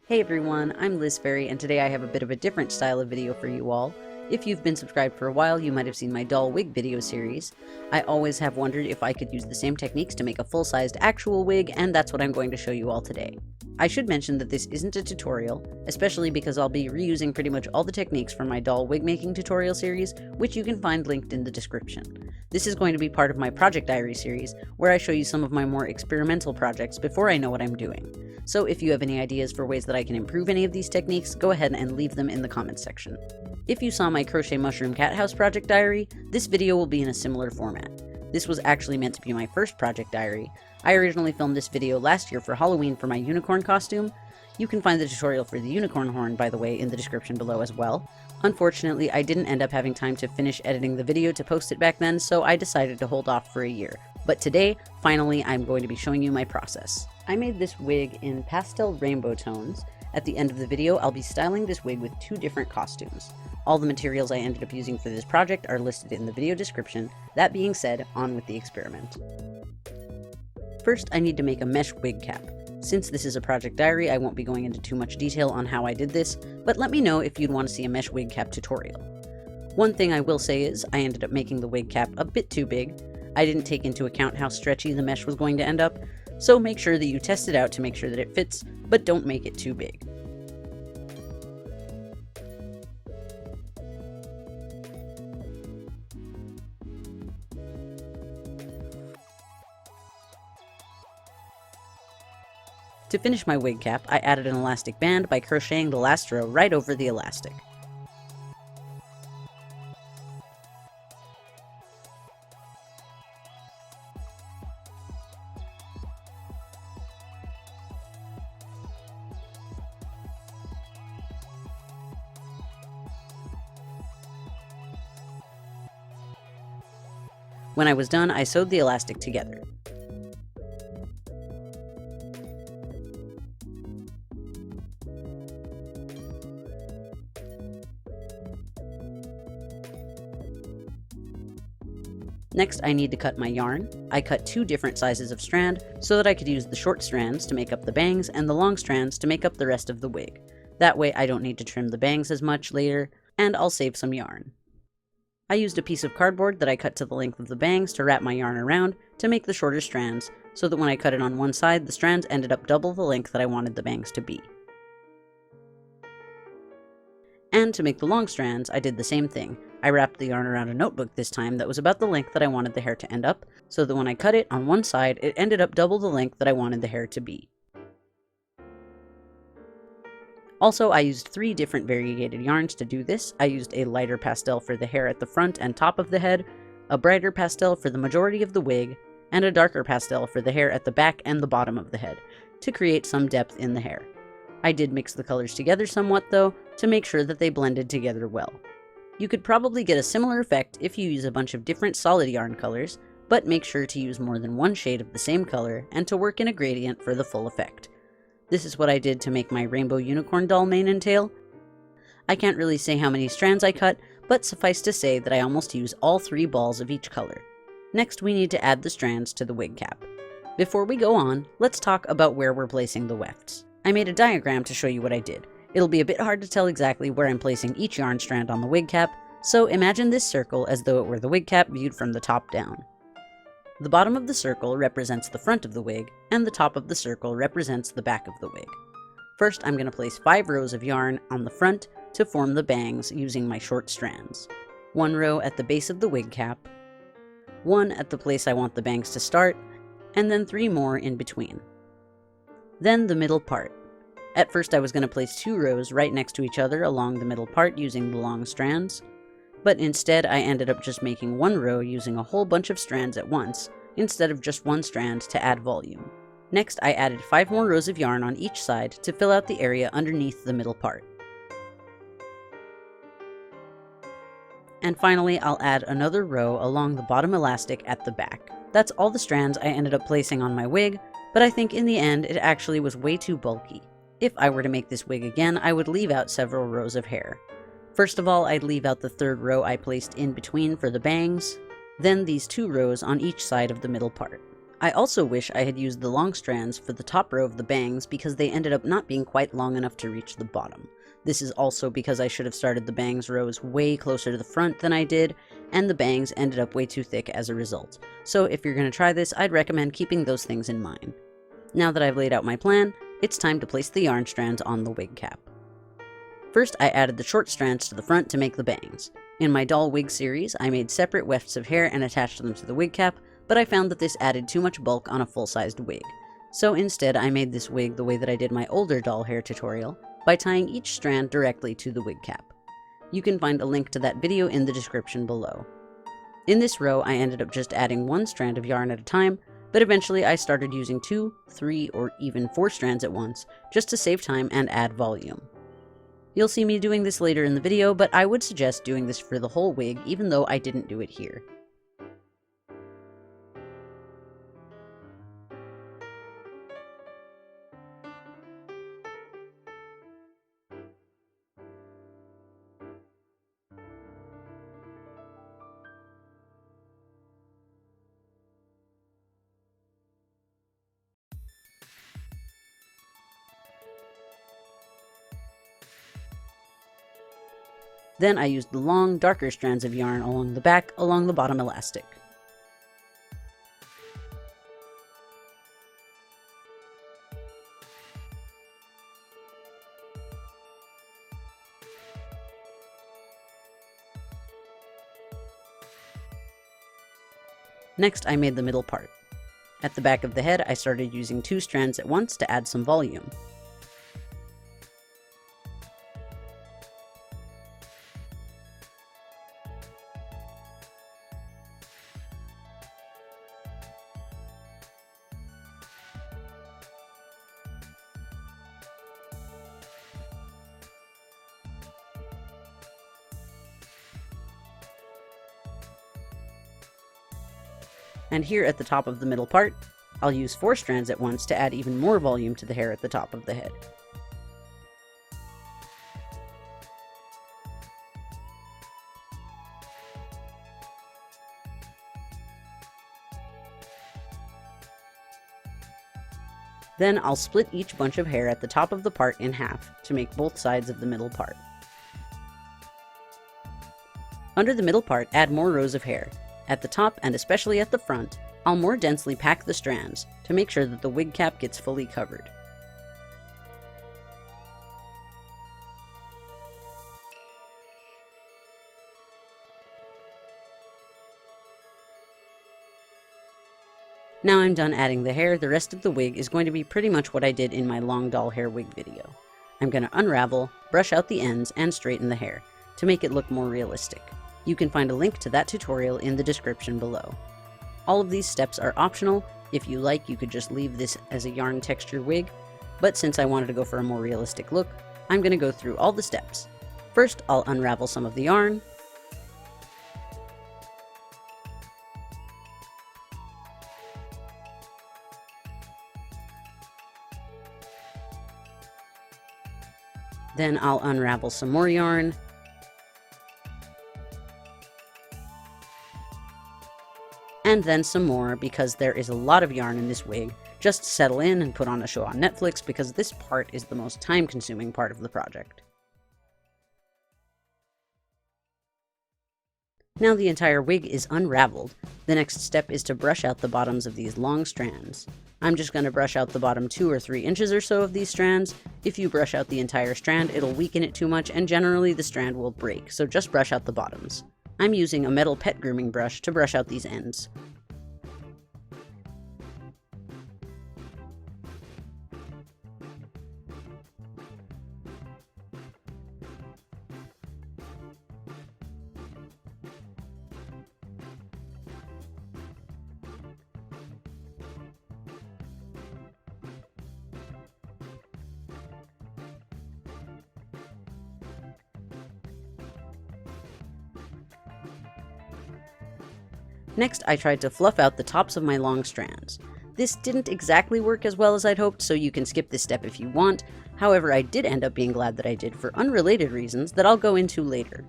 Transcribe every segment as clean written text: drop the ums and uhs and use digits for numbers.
Hey everyone, I'm Liz Fairy, and today I have a bit of a different style of video for you all. If you've been subscribed for a while, you might have seen my doll wig video series. I always have wondered if I could use the same techniques to make a full-sized actual wig, and that's what I'm going to show you all today. I should mention that this isn't a tutorial, especially because I'll be reusing pretty much all the techniques from my doll wig making tutorial series, which you can find linked in the description. This is going to be part of my project diary series, where I show you some of my more experimental projects before I know what I'm doing. So if you have any ideas for ways that I can improve any of these techniques, go ahead and leave them in the comments section. If you saw my crochet mushroom cat house project diary, this video will be in a similar format. This was actually meant to be my first project diary. I originally filmed this video last year for Halloween for my unicorn costume. You can find the tutorial for the unicorn horn, by the way, in the description below as well. Unfortunately, I didn't end up having time to finish editing the video to post it back then, so I decided to hold off for a year. But today, finally, I'm going to be showing you my process. I made this wig in pastel rainbow tones. At the end of the video, I'll be styling this wig with two different costumes. All the materials I ended up using for this project are listed in the video description. That being said, on with the experiment. First, I need to make a mesh wig cap. Since this is a project diary, I won't be going into too much detail on how I did this, but let me know if you'd want to see a mesh wig cap tutorial. One thing I will say is, I ended up making the wig cap a bit too big. I didn't take into account how stretchy the mesh was going to end up, so make sure that you test it out to make sure that it fits, but don't make it too big. To finish my wig cap, I added an elastic band by crocheting the last row right over the elastic. When I was done, I sewed the elastic together. Next, I need to cut my yarn. I cut two different sizes of strand so that I could use the short strands to make up the bangs and the long strands to make up the rest of the wig. That way I don't need to trim the bangs as much later, and I'll save some yarn. I used a piece of cardboard that I cut to the length of the bangs to wrap my yarn around to make the shorter strands, so that when I cut it on one side, the strands ended up double the length that I wanted the bangs to be. And to make the long strands, I did the same thing. I wrapped the yarn around a notebook this time that was about the length that I wanted the hair to end up, so that when I cut it on one side, it ended up double the length that I wanted the hair to be. Also, I used three different variegated yarns to do this. I used a lighter pastel for the hair at the front and top of the head, a brighter pastel for the majority of the wig, and a darker pastel for the hair at the back and the bottom of the head, to create some depth in the hair. I did mix the colors together somewhat though, to make sure that they blended together well. You could probably get a similar effect if you use a bunch of different solid yarn colors, but make sure to use more than one shade of the same color and to work in a gradient for the full effect. This is what I did to make my rainbow unicorn doll mane and tail. I can't really say how many strands I cut, but suffice to say that I almost use all three balls of each color. Next, we need to add the strands to the wig cap. Before we go on, let's talk about where we're placing the wefts. I made a diagram to show you what I did. It'll be a bit hard to tell exactly where I'm placing each yarn strand on the wig cap, so imagine this circle as though it were the wig cap viewed from the top down. The bottom of the circle represents the front of the wig, and the top of the circle represents the back of the wig. First, I'm going to place 5 rows of yarn on the front to form the bangs using my short strands. 1 row at the base of the wig cap, 1 at the place I want the bangs to start, and then 3 more in between. Then the middle part. At first I was going to place 2 rows right next to each other along the middle part using the long strands, but instead I ended up just making 1 row using a whole bunch of strands at once, instead of just 1 strand to add volume. Next I added 5 more rows of yarn on each side to fill out the area underneath the middle part. And finally I'll add another row along the bottom elastic at the back. That's all the strands I ended up placing on my wig, but I think in the end it actually was way too bulky. If I were to make this wig again, I would leave out several rows of hair. First of all, I'd leave out the 3rd row I placed in between for the bangs, then these 2 rows on each side of the middle part. I also wish I had used the long strands for the top row of the bangs because they ended up not being quite long enough to reach the bottom. This is also because I should have started the bangs rows way closer to the front than I did, and the bangs ended up way too thick as a result. So if you're going to try this, I'd recommend keeping those things in mind. Now that I've laid out my plan, it's time to place the yarn strands on the wig cap. First, I added the short strands to the front to make the bangs. In my doll wig series, I made separate wefts of hair and attached them to the wig cap, but I found that this added too much bulk on a full-sized wig. So instead, I made this wig the way that I did my older doll hair tutorial, by tying each strand directly to the wig cap. You can find a link to that video in the description below. In this row, I ended up just adding one strand of yarn at a time, but eventually I started using 2, 3, or even 4 strands at once, just to save time and add volume. You'll see me doing this later in the video, but I would suggest doing this for the whole wig, even though I didn't do it here. Then I used the long, darker strands of yarn along the back, along the bottom elastic. Next, I made the middle part. At the back of the head, I started using 2 strands at once to add some volume. And here at the top of the middle part, I'll use 4 strands at once to add even more volume to the hair at the top of the head. Then I'll split each bunch of hair at the top of the part in half to make both sides of the middle part. Under the middle part, add more rows of hair. At the top, and especially at the front, I'll more densely pack the strands to make sure that the wig cap gets fully covered. Now I'm done adding the hair, the rest of the wig is going to be pretty much what I did in my long doll hair wig video. I'm going to unravel, brush out the ends, and straighten the hair to make it look more realistic. You can find a link to that tutorial in the description below. All of these steps are optional. If you like, you could just leave this as a yarn texture wig, but since I wanted to go for a more realistic look, I'm going to go through all the steps. First, I'll unravel some of the yarn. Then I'll unravel some more yarn. And then some more, because there is a lot of yarn in this wig. Just settle in and put on a show on Netflix, because this part is the most time-consuming part of the project. Now the entire wig is unraveled, the next step is to brush out the bottoms of these long strands. I'm just going to brush out the bottom 2 or 3 inches or so of these strands. If you brush out the entire strand, it'll weaken it too much, and generally the strand will break, so just brush out the bottoms. I'm using a metal pet grooming brush to brush out these ends. Next, I tried to fluff out the tops of my long strands. This didn't exactly work as well as I'd hoped, so you can skip this step if you want. However, I did end up being glad that I did for unrelated reasons that I'll go into later.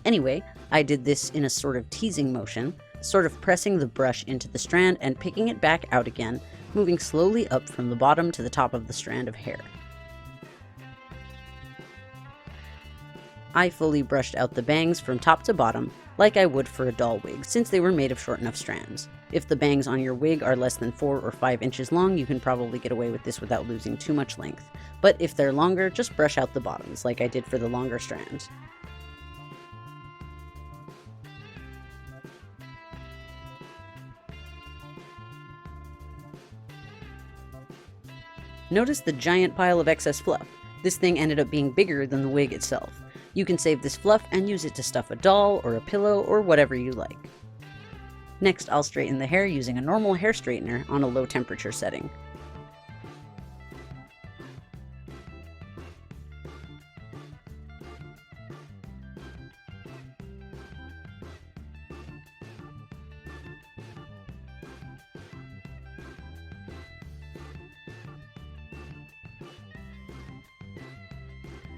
Anyway, I did this in a sort of teasing motion, sort of pressing the brush into the strand and picking it back out again, moving slowly up from the bottom to the top of the strand of hair. I fully brushed out the bangs from top to bottom, like I would for a doll wig, since they were made of short enough strands. If the bangs on your wig are less than 4 or 5 inches long, you can probably get away with this without losing too much length. But if they're longer, just brush out the bottoms, like I did for the longer strands. Notice the giant pile of excess fluff. This thing ended up being bigger than the wig itself. You can save this fluff and use it to stuff a doll or a pillow or whatever you like. Next, I'll straighten the hair using a normal hair straightener on a low temperature setting.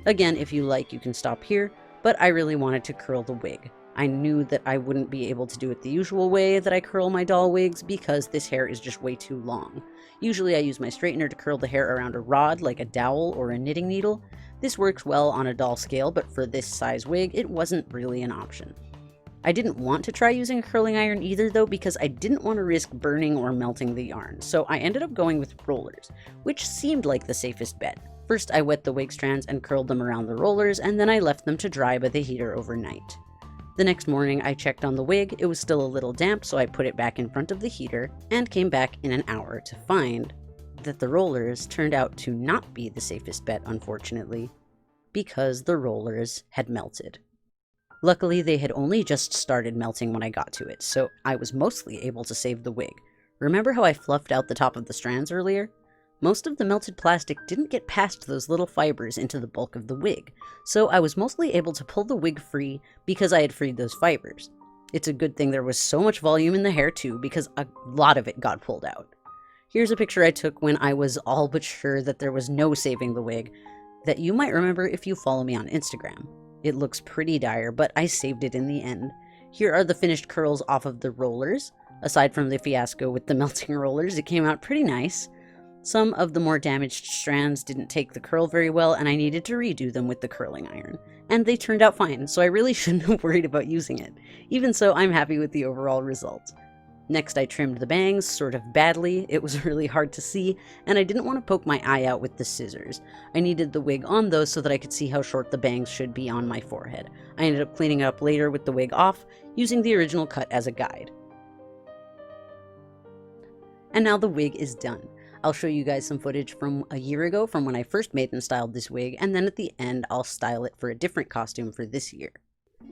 Again, if you like, you can stop here, but I really wanted to curl the wig. I knew that I wouldn't be able to do it the usual way that I curl my doll wigs because this hair is just way too long. Usually I use my straightener to curl the hair around a rod like a dowel or a knitting needle. This works well on a doll scale, but for this size wig, it wasn't really an option. I didn't want to try using a curling iron either though because I didn't want to risk burning or melting the yarn, so I ended up going with rollers, which seemed like the safest bet. First, I wet the wig strands and curled them around the rollers, and then I left them to dry by the heater overnight. The next morning, I checked on the wig. It was still a little damp, so I put it back in front of the heater and came back in an hour to find that the rollers turned out to not be the safest bet, unfortunately, because the rollers had melted. Luckily, they had only just started melting when I got to it, so I was mostly able to save the wig. Remember how I fluffed out the top of the strands earlier? Most of the melted plastic didn't get past those little fibers into the bulk of the wig, so I was mostly able to pull the wig free because I had freed those fibers. It's a good thing there was so much volume in the hair too, because a lot of it got pulled out. Here's a picture I took when I was all but sure that there was no saving the wig, that you might remember if you follow me on Instagram. It looks pretty dire, but I saved it in the end. Here are the finished curls off of the rollers. Aside from the fiasco with the melting rollers, it came out pretty nice. Some of the more damaged strands didn't take the curl very well, and I needed to redo them with the curling iron. And they turned out fine, so I really shouldn't have worried about using it. Even so, I'm happy with the overall result. Next, I trimmed the bangs, sort of badly. It was really hard to see, and I didn't want to poke my eye out with the scissors. I needed the wig on those so that I could see how short the bangs should be on my forehead. I ended up cleaning it up later with the wig off, using the original cut as a guide. And now the wig is done. I'll show you guys some footage from a year ago from when I first made and styled this wig, and then at the end I'll style it for a different costume for this year.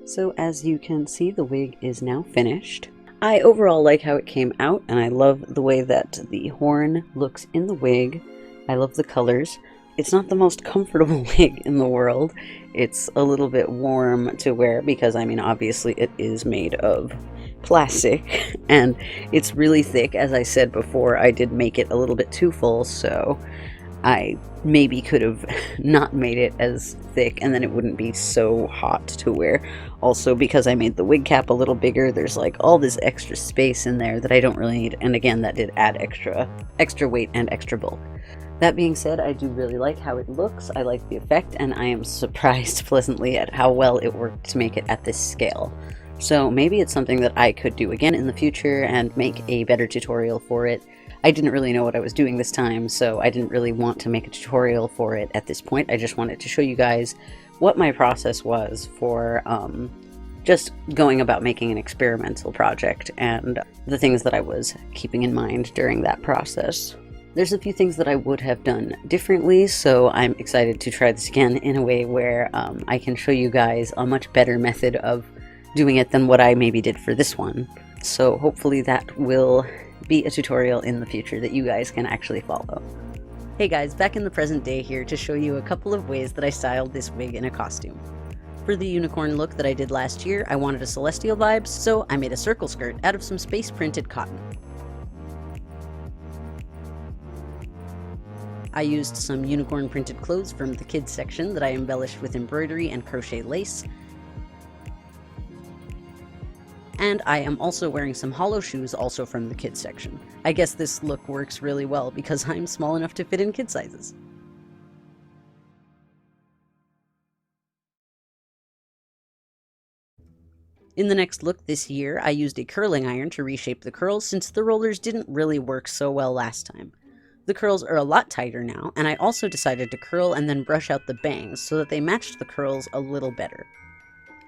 So as you can see, the wig is now finished. I overall like how it came out, and I love the way that the horn looks in the wig. I love the colors. It's not the most comfortable wig in the world. It's a little bit warm to wear because, I mean, obviously it is made of plastic and it's really thick. As I said before, I did make it a little bit too full, so I maybe could have not made it as thick and then it wouldn't be so hot to wear. Also, because I made the wig cap a little bigger, there's like all this extra space in there that I don't really need, and again, that did add extra weight and extra bulk. That being said, I do really like how it looks. I like the effect, and I am surprised pleasantly at how well it worked to make it at this scale. So maybe it's something that I could do again in the future and make a better tutorial for it. I didn't really know what I was doing this time, so I didn't really want to make a tutorial for it at this point. I just wanted to show you guys what my process was for just going about making an experimental project and the things that I was keeping in mind during that process. There's a few things that I would have done differently, so I'm excited to try this again in a way where I can show you guys a much better method of doing it than what I maybe did for this one. So hopefully that will be a tutorial in the future that you guys can actually follow. Hey guys, back in the present day here to show you a couple of ways that I styled this wig in a costume. For the unicorn look that I did last year, I wanted a celestial vibe, so I made a circle skirt out of some space printed cotton. I used some unicorn printed clothes from the kids section that I embellished with embroidery and crochet lace. And I am also wearing some hollow shoes, also from the kids section. I guess this look works really well because I'm small enough to fit in kid sizes. In the next look this year, I used a curling iron to reshape the curls since the rollers didn't really work so well last time. The curls are a lot tighter now, and I also decided to curl and then brush out the bangs so that they matched the curls a little better.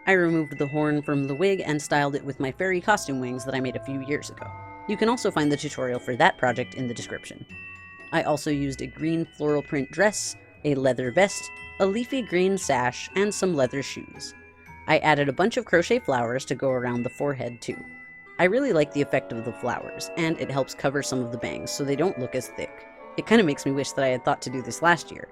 I removed the horn from the wig and styled it with my fairy costume wings that I made a few years ago. You can also find the tutorial for that project in the description. I also used a green floral print dress, a leather vest, a leafy green sash, and some leather shoes. I added a bunch of crochet flowers to go around the forehead too. I really like the effect of the flowers, and it helps cover some of the bangs so they don't look as thick. It kind of makes me wish that I had thought to do this last year.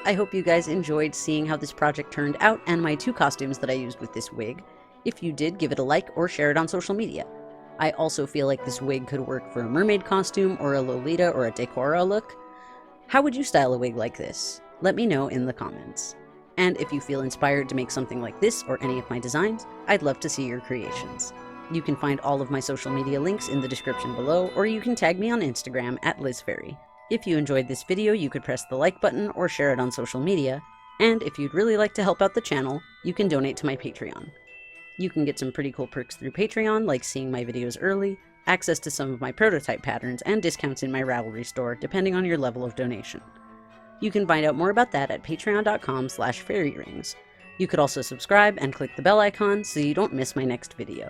I hope you guys enjoyed seeing how this project turned out and my 2 costumes that I used with this wig. If you did, give it a like or share it on social media. I also feel like this wig could work for a mermaid costume or a Lolita or a Decora look. How would you style a wig like this? Let me know in the comments. And if you feel inspired to make something like this or any of my designs, I'd love to see your creations. You can find all of my social media links in the description below, or you can tag me on Instagram at LizFairy. If you enjoyed this video, you could press the like button or share it on social media, and if you'd really like to help out the channel, you can donate to my Patreon. You can get some pretty cool perks through Patreon, like seeing my videos early, access to some of my prototype patterns, and discounts in my Ravelry store, depending on your level of donation. You can find out more about that at patreon.com/fairyrings. You could also subscribe and click the bell icon so you don't miss my next video.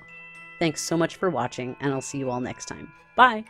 Thanks so much for watching, and I'll see you all next time. Bye!